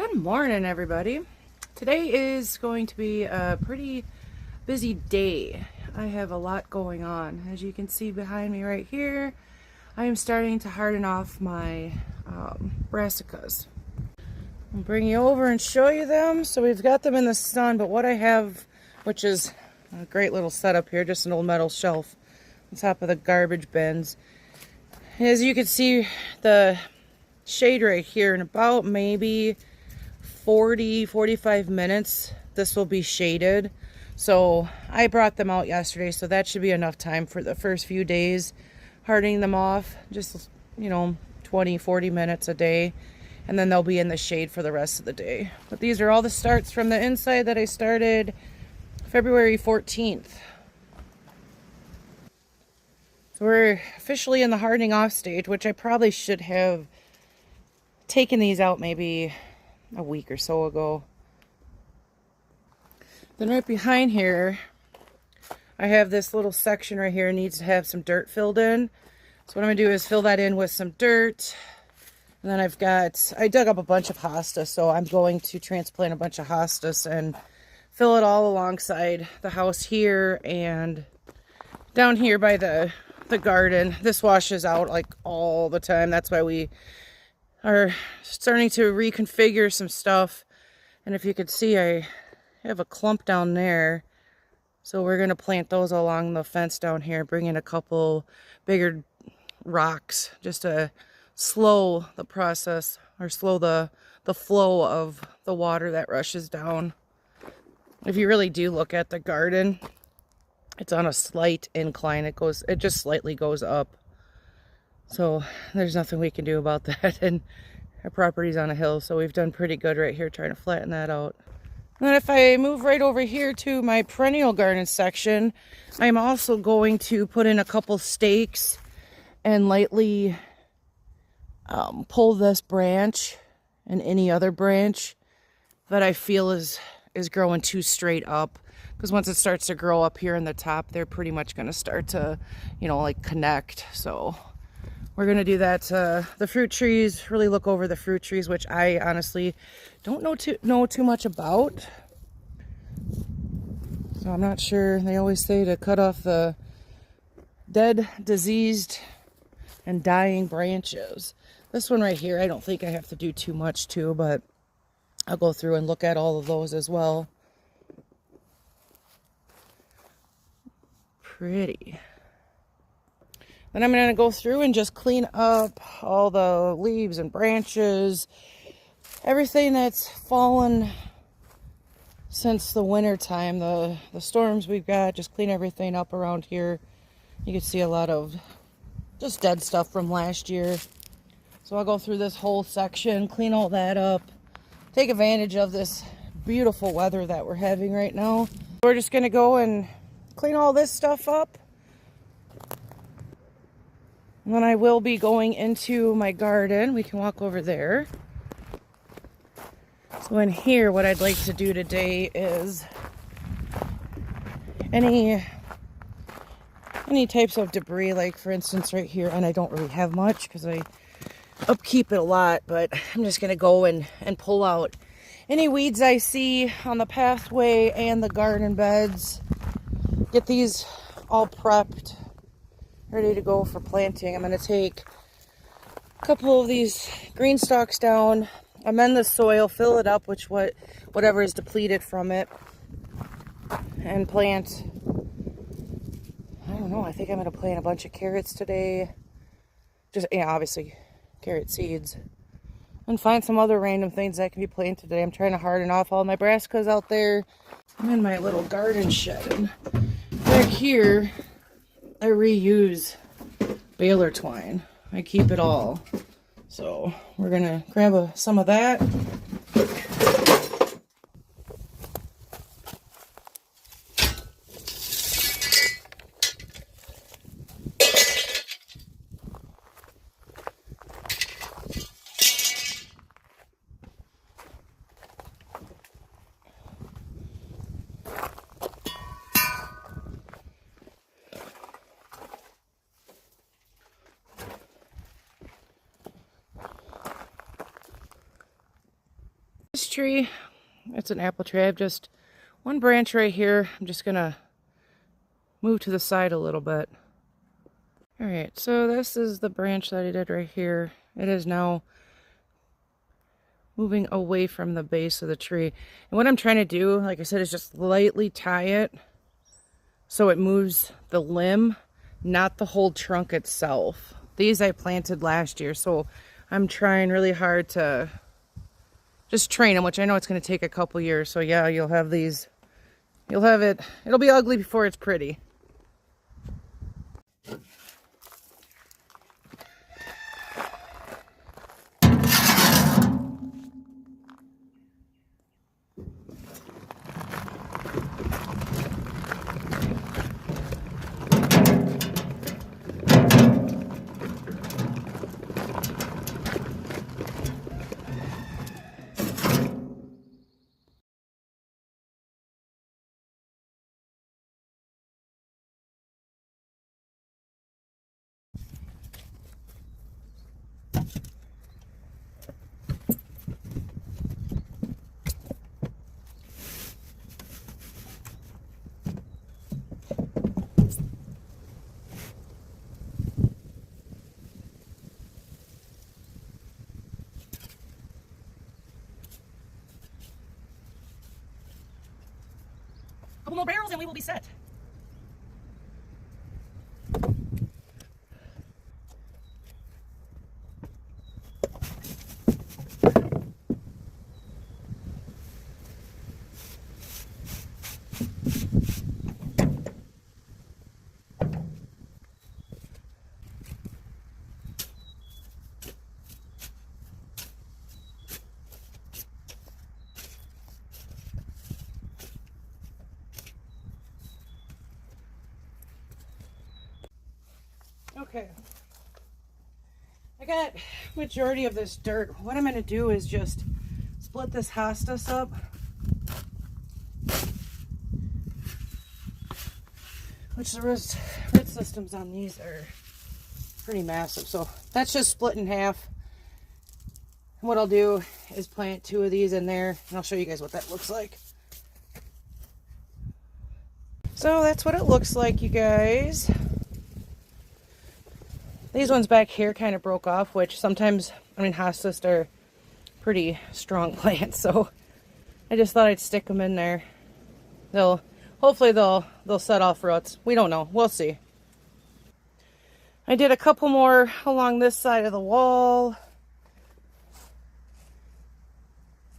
Good morning, everybody. Today is going to be a pretty busy day. I have a lot going on. As you can see behind me right here, I am starting to harden off my brassicas. I'll bring you over and show you them. So we've got them in the sun, but what I have, which is a great little setup here, just an old metal shelf on top of the garbage bins. As you can see, the shade right here, in about maybe 45 minutes this will be shaded. So I brought them out yesterday, so that should be enough time for the first few days hardening them off, just 20-40 minutes a day, and then they'll be in the shade for the rest of the day. But these are all the starts from the inside that I started February 14th. So we're officially in the hardening off stage, which I probably should have taken these out maybe a week or so ago. Then right behind here, I have this little section right here, needs to have some dirt filled in. So what I'm gonna do is fill that in with some dirt. And then I dug up a bunch of hostas, so I'm going to transplant a bunch of hostas and fill it all alongside the house here and down here by the garden. This washes out like all the time. That's why we are starting to reconfigure some stuff. And if you could see, I have a clump down there, so we're going to plant those along the fence down here, bring in a couple bigger rocks just to slow the process, or slow the flow of the water that rushes down. If you really do look at the garden, it's on a slight incline. It just slightly goes up. So there's nothing we can do about that, and our property's on a hill, so we've done pretty good right here trying to flatten that out. And then if I move right over here to my perennial garden section, I'm also going to put in a couple stakes and lightly pull this branch and any other branch that I feel is growing too straight up. Because once it starts to grow up here in the top, they're pretty much going to start to, like connect. So we're going to do that. The fruit trees, really look over the fruit trees, which I honestly don't know too much about. So I'm not sure. They always say to cut off the dead, diseased, and dying branches. This one right here, I don't think I have to do too much to, but I'll go through and look at all of those as well. Pretty. Then I'm going to go through and just clean up all the leaves and branches, everything that's fallen since the winter time, the storms we've got. Just clean everything up around here. You can see a lot of just dead stuff from last year. So I'll go through this whole section, clean all that up, take advantage of this beautiful weather that we're having right now. We're just going to go and clean all this stuff up. And then I will be going into my garden. We can walk over there. So in here, what I'd like to do today is any types of debris, like for instance right here, and I don't really have much because I upkeep it a lot, but I'm just going to go and pull out any weeds I see on the pathway and the garden beds. Get these all prepped, ready to go for planting. I'm going to take a couple of these green stalks down, amend the soil, fill it up with whatever is depleted from it, and plant. I don't know, I think I'm going to plant a bunch of carrots today. Just, obviously carrot seeds. And find some other random things that can be planted today. I'm trying to harden off all my brassicas out there. I'm in my little garden shed. And back here, I reuse baler twine. I keep it all. So we're gonna grab some of that. This tree, it's an apple tree. I have just one branch right here. I'm just gonna move to the side a little bit. All right, so this is the branch that I did right here. It is now moving away from the base of the tree. And what I'm trying to do, like I said, is just lightly tie it so it moves the limb, not the whole trunk itself. These I planted last year, so I'm trying really hard to just train them, which I know it's going to take a couple years. So yeah, you'll have these, you'll have it, it'll be ugly before it's pretty. Couple more barrels and we will be set. Okay, I got majority of this dirt. What I'm going to do is just split this hostas up, which the root systems on these are pretty massive. So that's just split in half. And what I'll do is plant 2 of these in there, and I'll show you guys what that looks like. So that's what it looks like, you guys. These ones back here kind of broke off, which sometimes, I mean, hostas are pretty strong plants, so I just thought I'd stick them in there. Hopefully they'll set off roots. We don't know. We'll see. I did a couple more along this side of the wall,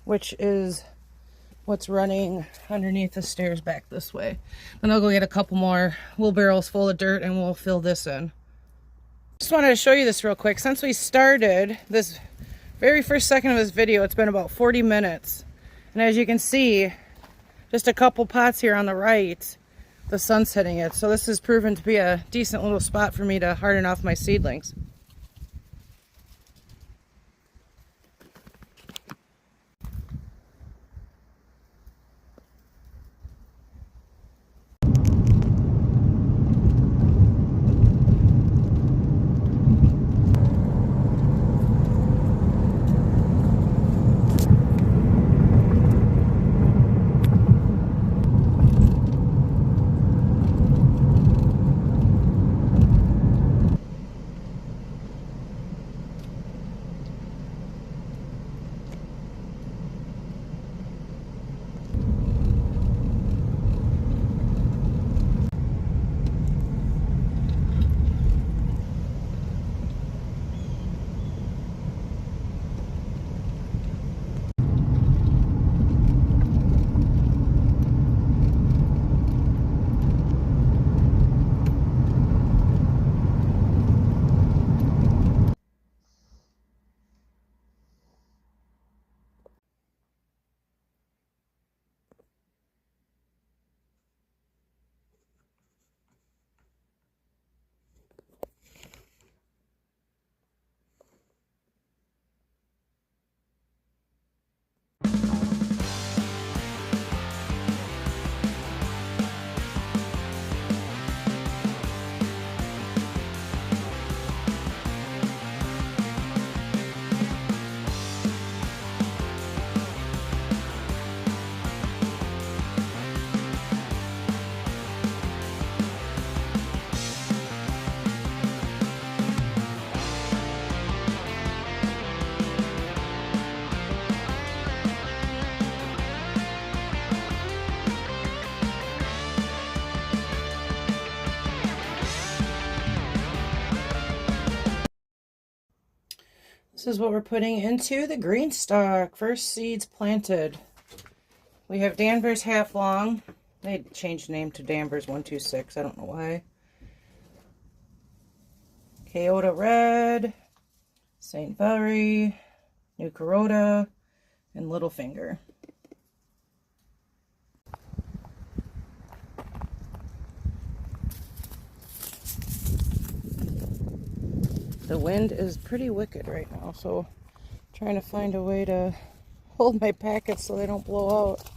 which is what's running underneath the stairs back this way. Then I'll go get a couple more wheelbarrows full of dirt and we'll fill this in. Just wanted to show you this real quick. Since we started this very first second of this video, it's been about 40 minutes. And as you can see, just a couple pots here on the right, the sun's hitting it. So this has proven to be a decent little spot for me to harden off my seedlings. This is what we're putting into the green stock. First seeds planted. We have Danvers Half Long. They changed the name to Danvers 126. I don't know why. Keota Red, St. Valerie, New Carota, and Littlefinger. The wind is pretty wicked right now, so I'm trying to find a way to hold my packets so they don't blow out.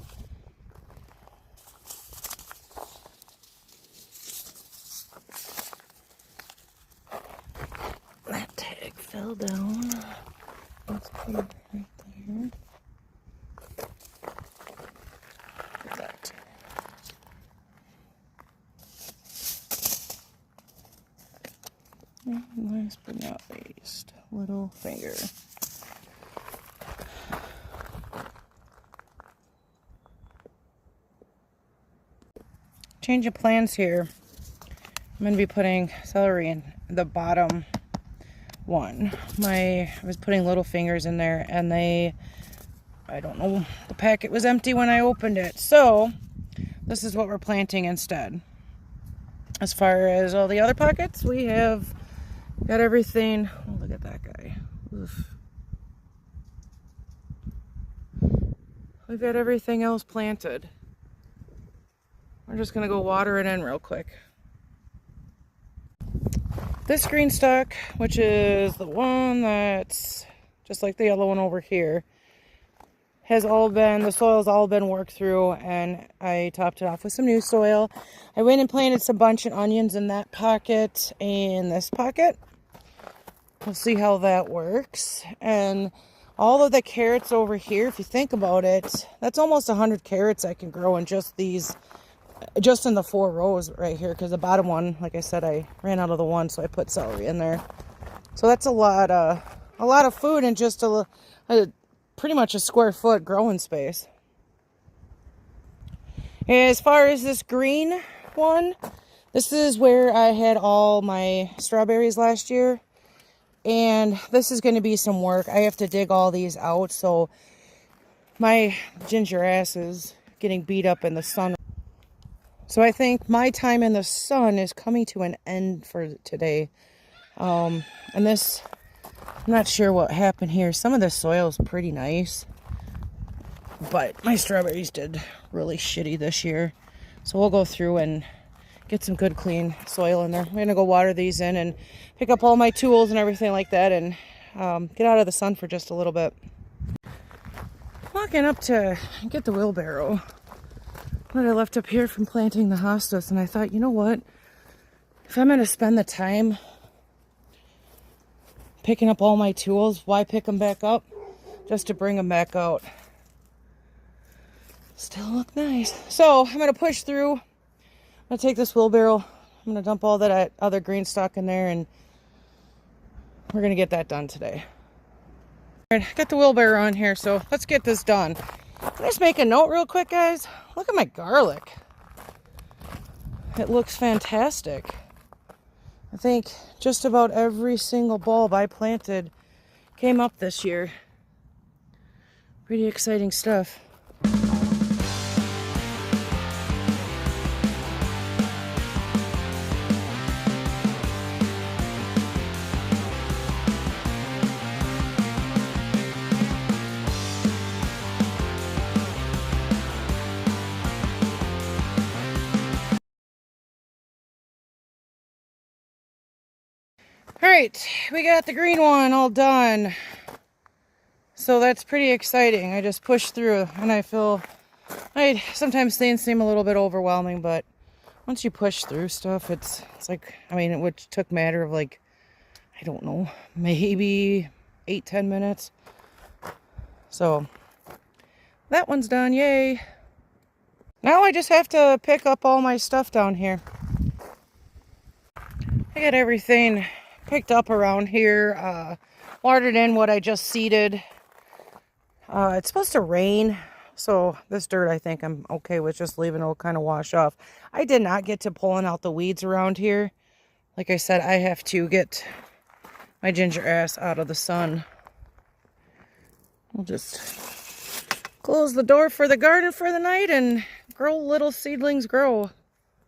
That tag fell down. Let's put it right there. That. And last but not least, Littlefinger. Change of plans here. I'm going to be putting celery in the bottom one. I was putting Littlefingers in there and I don't know, the packet was empty when I opened it. So this is what we're planting instead. As far as all the other pockets, we have got everything. Oh, look at that guy. Oof. We've got everything else planted. We're just going to go water it in real quick. This green stock, which is the one that's just like the yellow one over here, the soil's all been worked through, and I topped it off with some new soil. I went and planted some bunch of onions in that pocket and this pocket. We'll see how that works. And all of the carrots over here, if you think about it, that's almost 100 carrots I can grow in just these, just in the 4 rows right here, because the bottom one, like I said, I ran out of the one, so I put celery in there. So that's a lot of food in just a pretty much a square foot growing space. As far as this green one, this is where I had all my strawberries last year, and this is going to be some work. I have to dig all these out, so my ginger ass is getting beat up in the sun. So I think my time in the sun is coming to an end for today. And this, I'm not sure what happened here. Some of the soil is pretty nice, but my strawberries did really shitty this year. So we'll go through and get some good clean soil in there. I'm gonna go water these in and pick up all my tools and everything like that, and get out of the sun for just a little bit. Walking up to get the wheelbarrow that I left up here from planting the hostas, and I thought, you know what? If I'm gonna spend the time picking up all my tools, why pick them back up? Just to bring them back out. Still look nice. So I'm gonna push through. I'm gonna take this wheelbarrow. I'm gonna dump all that other green stock in there, and we're gonna get that done today. All right, got the wheelbarrow on here, so let's get this done. Can I just make a note real quick, guys? Look at my garlic. It looks fantastic. I think just about every single bulb I planted came up this year. Pretty exciting stuff. All right, we got the green one all done. So that's pretty exciting. I just pushed through, and I feel, sometimes things seem a little bit overwhelming, but once you push through stuff, it's like, I mean, it took a matter of like, I don't know, maybe 8-10 minutes. So that one's done, yay. Now I just have to pick up all my stuff down here. I got everything picked up around here, watered in what I just seeded. It's supposed to rain, so this dirt I think I'm okay with just leaving it kind of wash off. I did not get to pulling out the weeds around here. Like I said, I have to get my ginger ass out of the sun We'll just close the door for the garden for the night and grow little seedlings grow.